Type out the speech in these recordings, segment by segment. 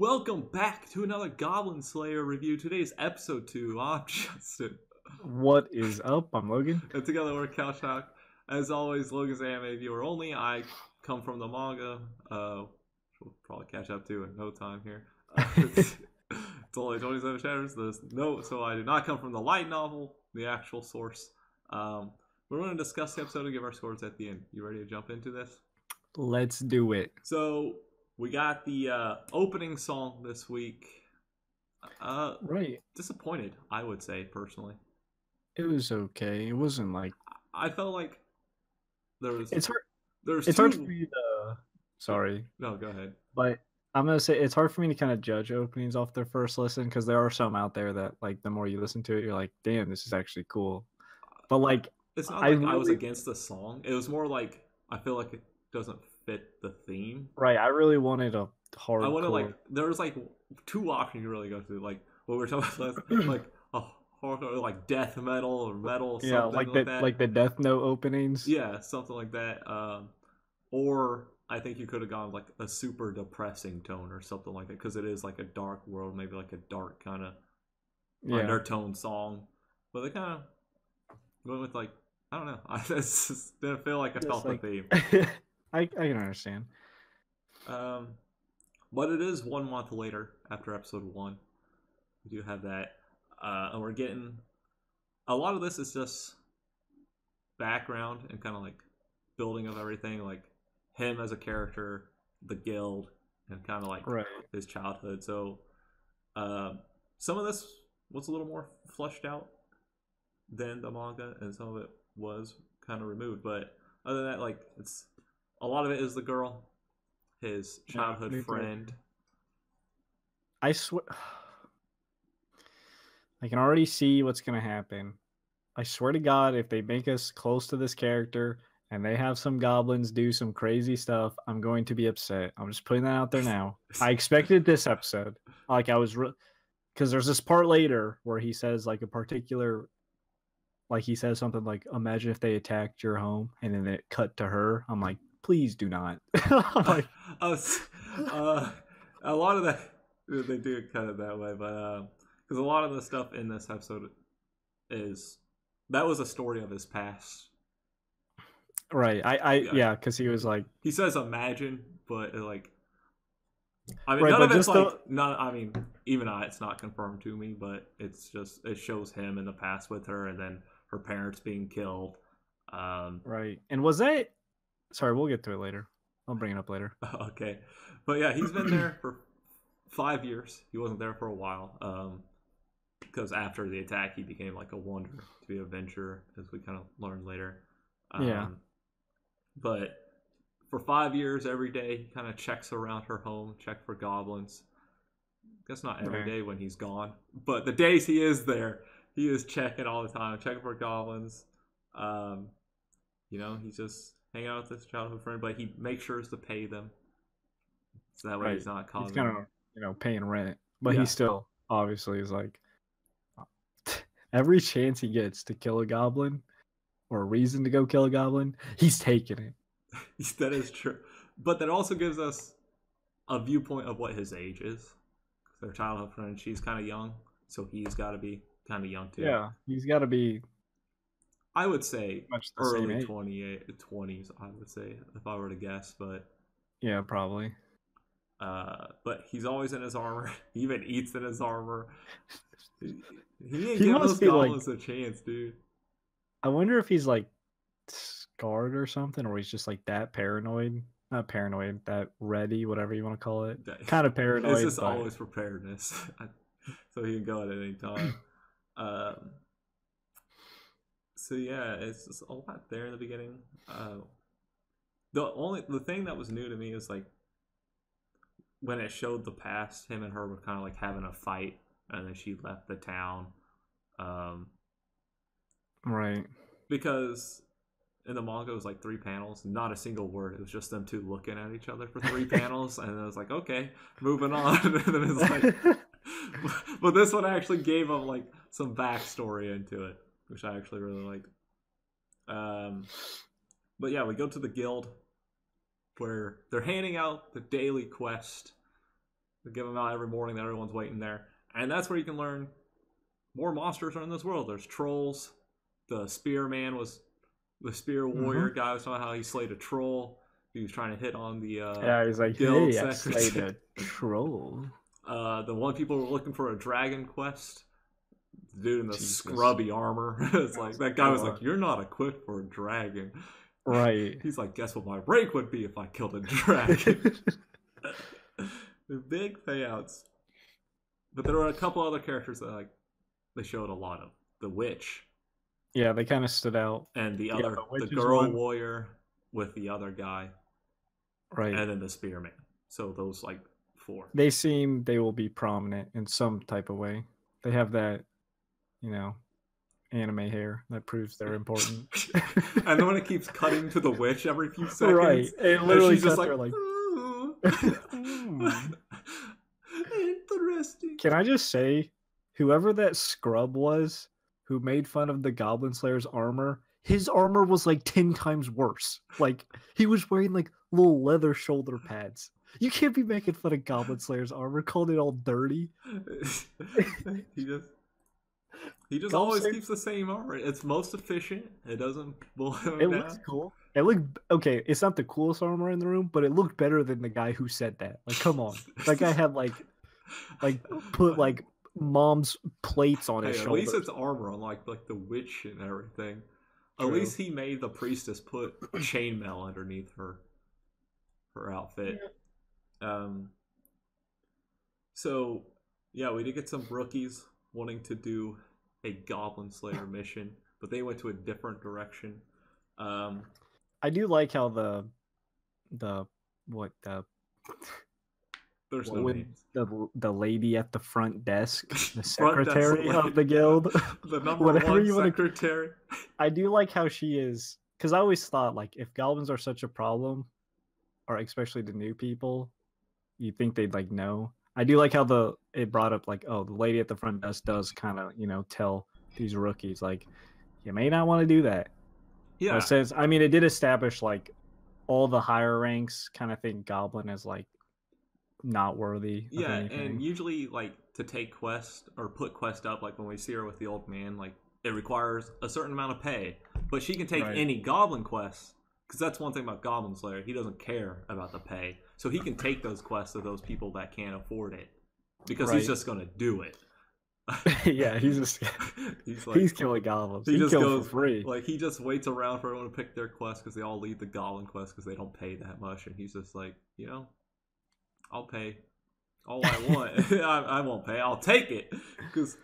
Welcome back to another Goblin Slayer review. Today's episode 2. I'm Justin. What is up? I'm Logan. And together we're Couch Talk. As always, Logan's anime viewer only. I come from the manga. We'll probably catch up to in no time here. It's only 27 chapters. So I do not come from the light novel, the actual source. We're going to discuss the episode and give our scores at the end. You ready to jump into this? Let's do it. So we got the opening song this week. Right. Disappointed, I would say, personally. It was okay. It wasn't like... I felt like there was... It's hard. There's it's two... hard for me to... Sorry. No, go ahead. But I'm going to say it's hard for me to kind of judge openings off their first listen because there are some out there that, like, the more you listen to it, you're like, damn, this is actually cool. But, like... It's not like I was against the song. It was more like, I feel like it doesn't fit the theme. Right. I really wanted a hardcore... I wanted, like... There was, like, two options you really go through. Like, what we were talking about, like, hardcore, like death metal or metal, something like that. Like the Death Note openings. Yeah, something like that. Or I think you could have gone like a super depressing tone or something like that, because it is like a dark world, maybe like a dark kind of undertone song. But they kind of went with like, I don't know. I just didn't feel like I felt the theme. I can understand. But it is 1 month later after episode 1. We do have that. And we're getting a lot of this is just background and kind of like building of everything, like him as a character, the guild, and kind of like his childhood. So some of this was a little more fleshed out than the manga, and some of it was kind of removed. But other than that, like it's a lot of it is the girl, his childhood friend. I swear. I can already see what's going to happen. I swear to God, if they make us close to this character and they have some goblins do some crazy stuff, I'm going to be upset. I'm just putting that out there now. I expected this episode. Like I was... Because there's this part later where he says like a particular... Like he says something like, imagine if they attacked your home, and then it cut to her. I'm like, please do not. Like, a lot of that, they do cut it that way, but... Because a lot of the stuff in this episode that was a story of his past. Right. Yeah, because he was like... He says imagine, but like... I mean, none of it's like... I mean, even it's not confirmed to me, but it's just... It shows him in the past with her, and then her parents being killed. Right. And was that... Sorry, we'll get to it later. I'll bring it up later. Okay. But yeah, he's been there for 5 years. He wasn't there for a while. Because after the attack, he became like a wanderer to be a venturer, as we kind of learned later. But for 5 years, every day, he kind of checks around her home, check for goblins. I guess not every day when he's gone, but the days he is there, he is checking all the time, checking for goblins. He's just hanging out with his childhood friend, but he makes sure to pay them, so that way he's not causing. He's kind of paying rent, but he still obviously is like. Every chance he gets to kill a goblin, or a reason to go kill a goblin, he's taking it. That is true. But that also gives us a viewpoint of what his age is. Their childhood friend, she's kind of young, so he's got to be kind of young too. Yeah, he's got to be... I would say early 20s, I would say, if I were to guess. But yeah, probably. But he's always in his armor. He even eats in his armor. He ain't giving those goblins a chance, dude. I wonder if he's like scarred or something, or he's just like that paranoid. Not paranoid, that ready, whatever you want to call it. Kind of paranoid. It's just always preparedness. So he can go at any time. So yeah, it's just a lot there in the beginning. The thing that was new to me is like when it showed the past, him and her were kind of like having a fight, and then she left the town. Right. Because in the manga it was like 3 panels, not a single word. It was just them two looking at each other for 3 panels, and then it was like, okay, moving on. And then it's like, but this one actually gave them like some backstory into it, which I actually really liked. But yeah, we go to the guild where they're handing out the daily quest They give them out every morning that everyone's waiting there. And that's where you can learn more monsters are in this world. There's trolls. The spearman was the spear warrior guy was talking about how he slayed a troll. He was trying to hit on the Yeah, he's like, guild hey, I secretary. slayed a troll. The one people were looking for a dragon quest. The dude in the Jesus. scrubby armor. It's like that guy was like, "You're not equipped for a dragon." Right. He's like, "Guess what my rank would be if I killed a dragon." The big payouts. But there were a couple other characters that they showed a lot of. The witch. Yeah, they kind of stood out. And the witch is girl one. warrior with the other guy. Right. And then the spearman. So those 4. They seem they will be prominent in some type of way. They have that, anime hair that proves they're important. And then when it keeps cutting to the witch every few seconds. Right. It literally she's just like, interesting. Can I just say, whoever that scrub was who made fun of the Goblin Slayer's armor, his armor was 10 times worse. He was wearing little leather shoulder pads. You can't be making fun of Goblin Slayer's armor, calling it all dirty. He just always keeps the same armor. It's most efficient. It doesn't blow him down. It looks cool. It looked okay. It's not the coolest armor in the room, but it looked better than the guy who said that. Come on, that guy had put mom's plates on his shoulders. At least it's armor, unlike the witch and everything. True. At least he made the priestess put chainmail underneath her outfit. Yeah. So yeah, we did get some rookies wanting to do a Goblin Slayer mission, but they went to a different direction. I do like how the lady at the front desk, the secretary of the guild, the number one secretary. I do like how she is, because I always thought if goblins are such a problem, or especially the new people, you think they'd know. I do like how it brought up the lady at the front desk does kind of tell these rookies you may not want to do that. Yeah. Since it did establish all the higher ranks kind of think goblin is not worthy. Yeah, and usually to take quest or put quest up when we see her with the old man, it requires a certain amount of pay, but she can take any goblin quests. Because that's one thing about Goblin Slayer. He doesn't care about the pay. So he can take those quests to those people that can't afford it. Because he's just going to do it. Yeah, he's killing goblins. He just goes for free. He just waits around for everyone to pick their quest because they all leave the goblin quest because they don't pay that much. And he's just I'll pay all I want. I won't pay. I'll take it. Because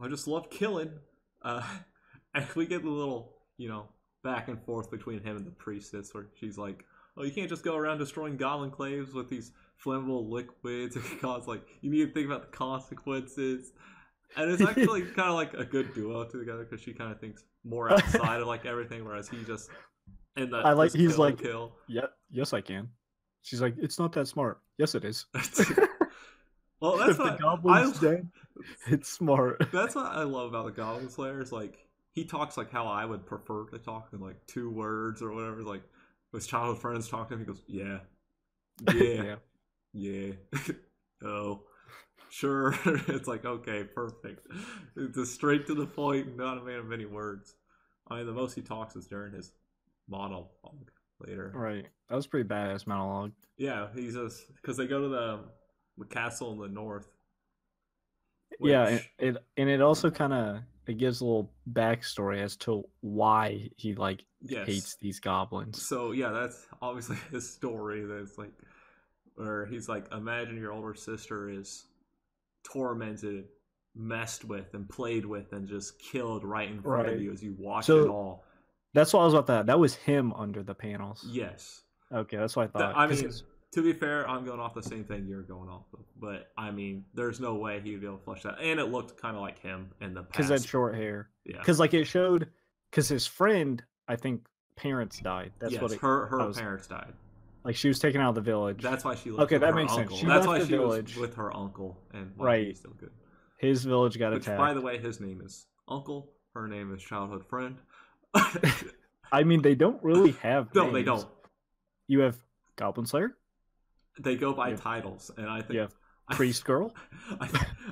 I just love killing. And we get a little, back and forth between him and the priestess where she's like, oh, you can't just go around destroying goblin claves with these flammable liquids because you need to think about the consequences. And it's actually kind of a good duo together because she kind of thinks more outside of everything, whereas he just kill. Yeah, yes I can. She's like, it's not that smart. Yes it is. Well, that's what the goblin's dead. It's smart. That's what I love about the Goblin Slayer is he talks how I would prefer to talk in 2 words or whatever. His childhood friends talk to him, he goes, yeah. Oh, sure. It's okay, perfect. It's just straight to the point, not a many words. The most he talks is during his monologue later. Right. That was pretty badass monologue. Yeah, he's just because they go to the castle in the north. Yeah, it also kind of it gives a little backstory as to why he hates these goblins. So yeah, that's obviously his story. That's where he's imagine your older sister is tormented, messed with, and played with, and just killed right in front of you as you watch it all. That's what I was about that. That was him under the panels. Yes. Okay, that's what I thought. To be fair, I'm going off the same thing you're going off of. But, there's no way he would be able to flush that. And it looked kind of like him in the past. Because that short hair. Yeah. Because, it showed... Because his friend, I think, parents died. That's what her parents died. She was taken out of the village. That's why she lived with her uncle. That's why she was with her uncle. And he's still good. His village got attacked. By the way, his name is Uncle. Her name is Childhood Friend. They don't really have No, names. they don't. You have Goblin Slayer? They go by titles, and I Priest girl.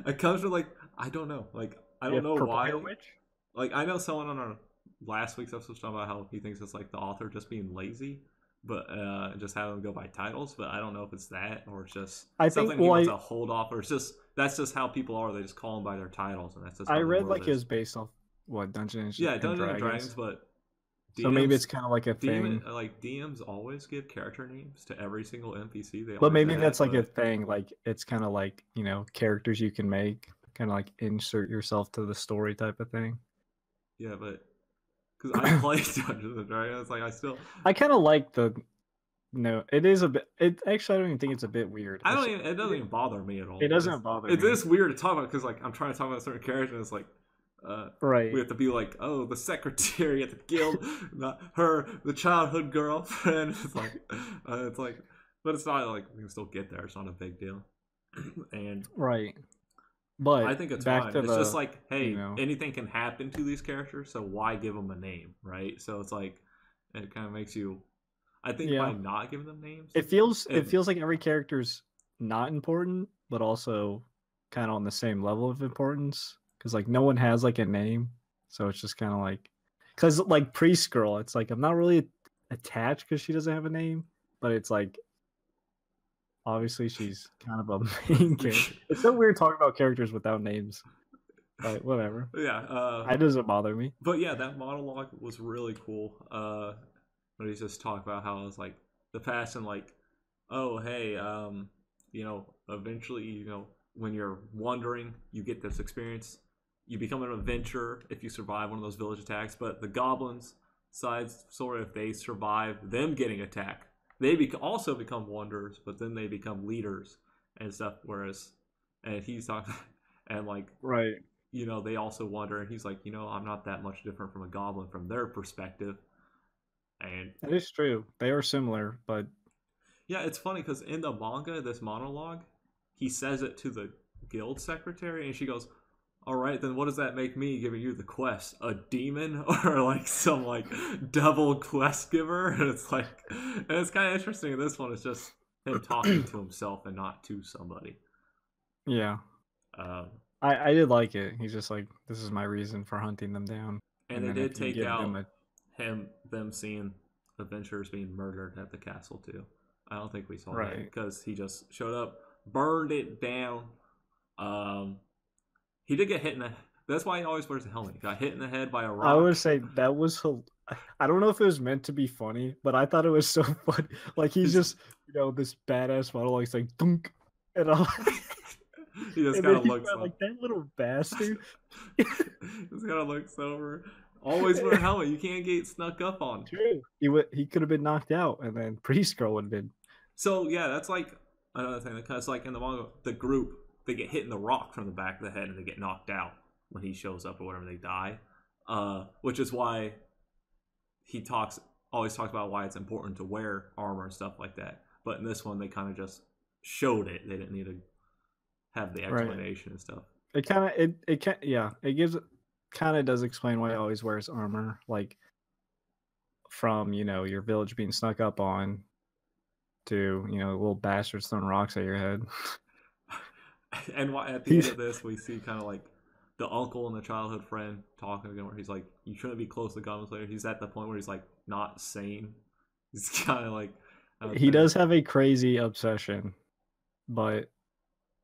It comes from like I don't know, like I You don't have know purple hair why. witch. Like I know someone on our last week's episode was talking about how he thinks it's like the author just being lazy, but just having them go by titles. But I don't know if it's that or it's just I think. something he Well, wants to hold off, or it's just that's just how people are. They just call them by their titles, and that's just I how the read world like it is. was based off what Dungeons Yeah, and Dungeons and Dragons. Dragons, but So maybe it's DMs kind of like a thing. like DMs always give character names to every single NPC. They But always maybe do that's that, like a but thing. Like it's kind of like characters you can make, kind of like insert yourself to the story type of thing. yeah, but because I played Dungeons and Dragons, like I still I kind of like the. No, it is a bit. It actually, I don't even think it's a bit weird. I don't even it doesn't even bother me at all. It But doesn't bother it's me. just weird to talk about because like I'm trying to talk about a certain character and it's like Right. we have to be like, oh, the secretary at the guild, not her, the childhood girlfriend. It's like, but it's not like we can still get there. It's not a big deal. And Right. But I think it's back fine. to It's just like, you hey, know, anything can happen to these characters, so why give them a name, right? So it's like, it kind of makes you. I think by yeah. not giving them names, It feels like every character's not important, but also kind of on the same level of importance. Because like no one has like a name, so it's just kind of like, because like Priest Girl, it's like I'm not really attached because she doesn't have a name, but it's like obviously she's kind of a main character. It's so weird talking about characters without names, but whatever. yeah. It doesn't bother me. But yeah, that monologue was really cool. But he's just talking about how it's like the past and like, oh hey, eventually, when you're wandering, you get this experience. You become an adventurer if you survive one of those village attacks. But the goblins sides, sort of, if they survive them getting attacked, they also become wanderers, but then they become leaders and stuff. Whereas, and he's talking, and like Right. they also wonder, and he's like, I'm not that much different from a goblin from their perspective. And That is true. They are similar, but yeah, it's funny because in the manga, this monologue, he says it to the guild secretary, and she goes, all right, then what does that make me giving you the quest? A demon or like some like devil quest giver? And it's like, and it's kind of interesting. This one is just him talking to himself and not to somebody. yeah. I did like it. He's just like, this is my reason for hunting them down. And they did take out them seeing adventurers being murdered at the castle too. I don't think we saw that because he just showed up, burned it down. He did get hit in the. That's why he always wears a helmet. He got hit in the head by a rock. I would say that was. I don't know if it was meant to be funny, but I thought it was so funny. Like he's just, this badass model. He's like, dunk, and I'm like, he just kind of looks like that little bastard. Just kind of looks over. Always wear a helmet. You can't get snuck up on. True. He could have been knocked out, and then Priest Girl would have been. So yeah, that's like another thing because like in the manga, the group they get hit in the rock from the back of the head and they get knocked out when he shows up or whatever. They die, which is why he always talks about why it's important to wear armor and stuff like that. But in this one, they kind of just showed it. They didn't need to have the explanation and stuff. It kind of does explain why he always wears armor, like from your village being snuck up on to little bastards throwing rocks at your head. And at the end of this, we see kind of like the uncle and the childhood friend talking again, where he's like, "You shouldn't be close to Goblin Slayer." He's at the point where he's like not sane. He's kind of like he does have a crazy obsession, but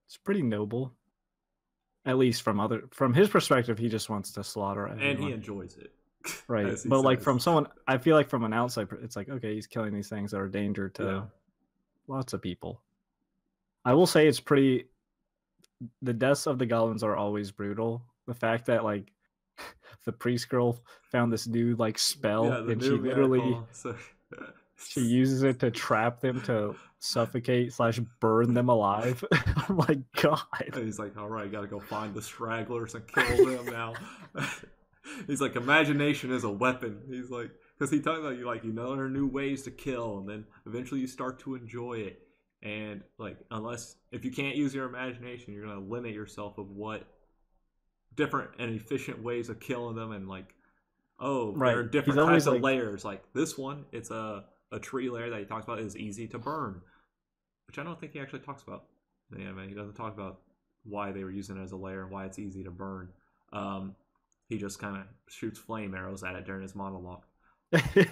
it's pretty noble. At least from his perspective, he just wants to slaughter everyone. And he enjoys it. Right. But like from someone, I feel like from an outside, it's like, okay, he's killing these things that are a danger to lots of people. I will say the deaths of the goblins are always brutal. The fact that like the priest girl found this new like spell and she literally she uses it to trap them to suffocate/burn them alive. Oh my god. And he's like, all right, gotta go find the stragglers and kill them now. He's like, imagination is a weapon. He's like, because he talks about you learn new ways to kill, and then eventually you start to enjoy it. And like, if you can't use your imagination, you're gonna limit yourself of what different and efficient ways of killing them. And like, there are different types of layers. Like this one, it's a tree layer that he talks about is easy to burn, which I don't think he actually talks about. in the anime. He doesn't talk about why they were using it as a layer and why it's easy to burn. He just kind of shoots flame arrows at it during his monologue. That's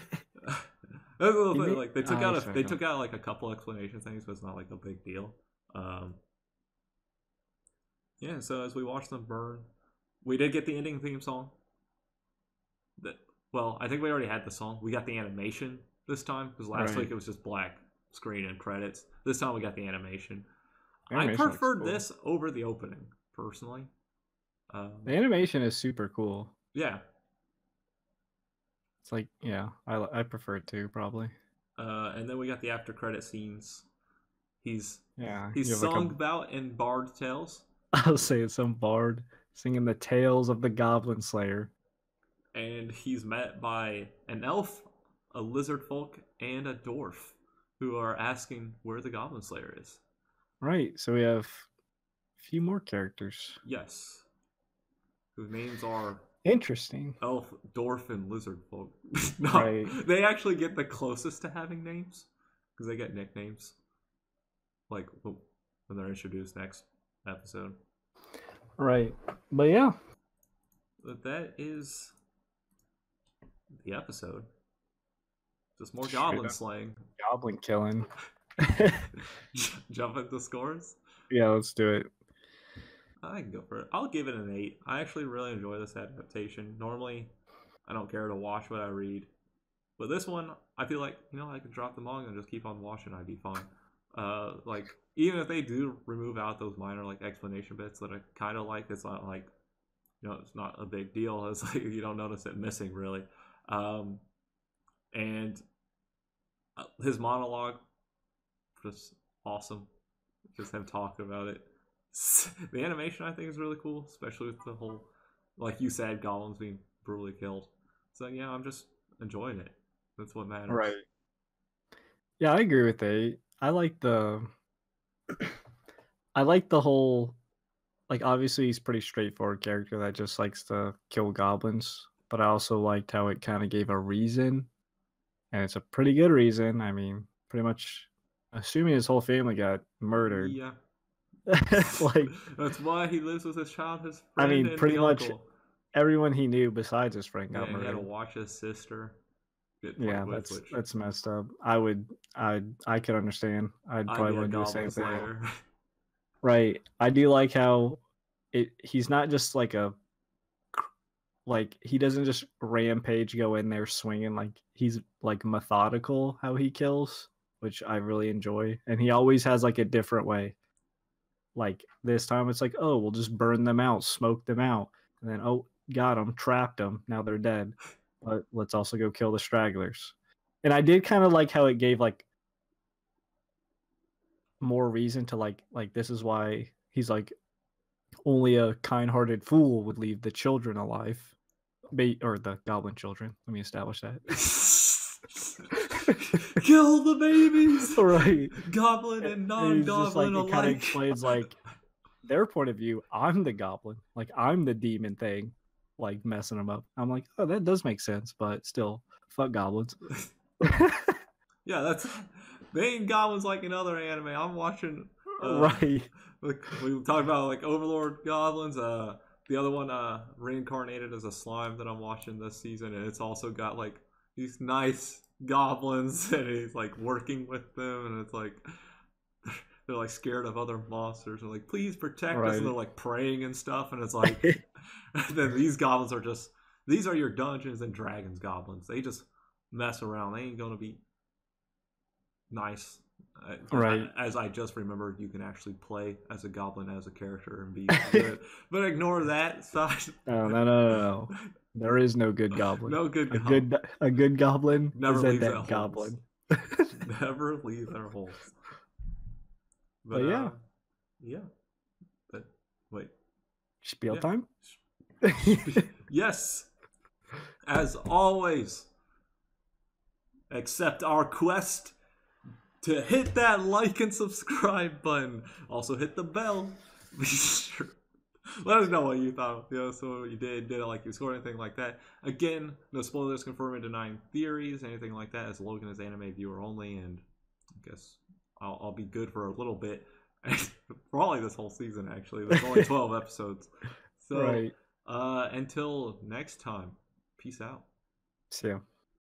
a little thing. Like they took out like a couple explanation things, but it's not like a big deal. Yeah. So as we watch them burn, we did get the ending theme song. Well, I think we already had the song. We got the animation this time because last week it was just black screen and credits. This time we got the animation. I preferred this over the opening personally. The animation is super cool. Yeah. It's like, yeah, I prefer it too, probably. And then we got the after credit scenes. He's sung like about in Bard Tales. I'll say it's some bard singing the tales of the Goblin Slayer. And he's met by an elf, a lizard folk, and a dwarf who are asking where the Goblin Slayer is. Right, so we have a few more characters. Yes. Whose names are interesting. Elf, dwarf, and lizard folk. No, right. They actually get the closest to having names because they get nicknames. Like when they're introduced next episode. Right. But yeah. But that is the episode. Just more goblin slaying. Goblin killing. Jump into scores? Yeah, let's do it. I can go for it. I'll give it an 8. I actually really enjoy this adaptation. Normally, I don't care to watch what I read. But this one, I feel like, I can drop the manga and just keep on watching. I'd be fine. Like, even if they do remove out those minor, like, explanation bits that I kind of like, it's not like, it's not a big deal. It's like, you don't notice it missing, really. And his monologue, just awesome. Just him talking about it. The animation, I think, is really cool, especially with the whole, like you said, goblins being brutally killed. So, yeah, I'm just enjoying it. That's what matters. Right. Yeah, I agree with that. I like the whole, like, obviously he's a pretty straightforward character that just likes to kill goblins, but I also liked how it kind of gave a reason, and it's a pretty good reason. I mean, pretty much assuming his whole family got murdered. Yeah. Like, that's why he lives with his child, his I friend, mean, and pretty the much uncle. Everyone he knew besides his friend got murdered. He had to watch his sister. Yeah, that's messed up. I could understand. I'd probably want to do the same thing. Right. I do like how he's not just like he doesn't just rampage go in there swinging. Like, he's like methodical how he kills, which I really enjoy. And he always has like a different way. Like this time it's like, oh, we'll just burn them out, smoke them out. And then, oh, got them, trapped them. Now they're dead. But let's also go kill the stragglers. And I did kind of like how it gave like more reason to like this is why he's like, only a kind-hearted fool would leave the children alive. Or the goblin children. Let me establish that. Kill the babies! Right. Goblin and non-goblin alike. It kind of explains like their point of view. I'm the goblin. Like, I'm the demon thing. Like, messing them up. I'm like, oh, that does make sense, but still, fuck goblins. Yeah, they ain't goblins like in other anime. I'm watching right. Like we talked about, like Overlord goblins. The other one reincarnated as a slime that I'm watching this season, and it's also got like these nice goblins, and he's like working with them, and it's like they're like scared of other monsters, and like, please protect us, and they're like praying and stuff, and it's like and then these goblins are just, these are your Dungeons and Dragons goblins. They just mess around. They ain't gonna be nice. Right. As I just remembered, you can actually play as a goblin as a character and be good. But ignore that side. No. There is no good goblin. No good goblin. A good goblin never is leaves a their dead goblin. Never leave their holes. But yeah. Yeah. But wait. Spiel time? Yes. As always. Accept our quest to hit that like and subscribe button. Also hit the bell. Let us know what you thought. So what you did it like you scored, anything like that. Again, no spoilers, confirming, denying theories, anything like that, as Logan is anime viewer only, and I guess I'll be good for a little bit. probably this whole season. Actually, there's only 12 episodes. So Right. until next time, peace out. See ya.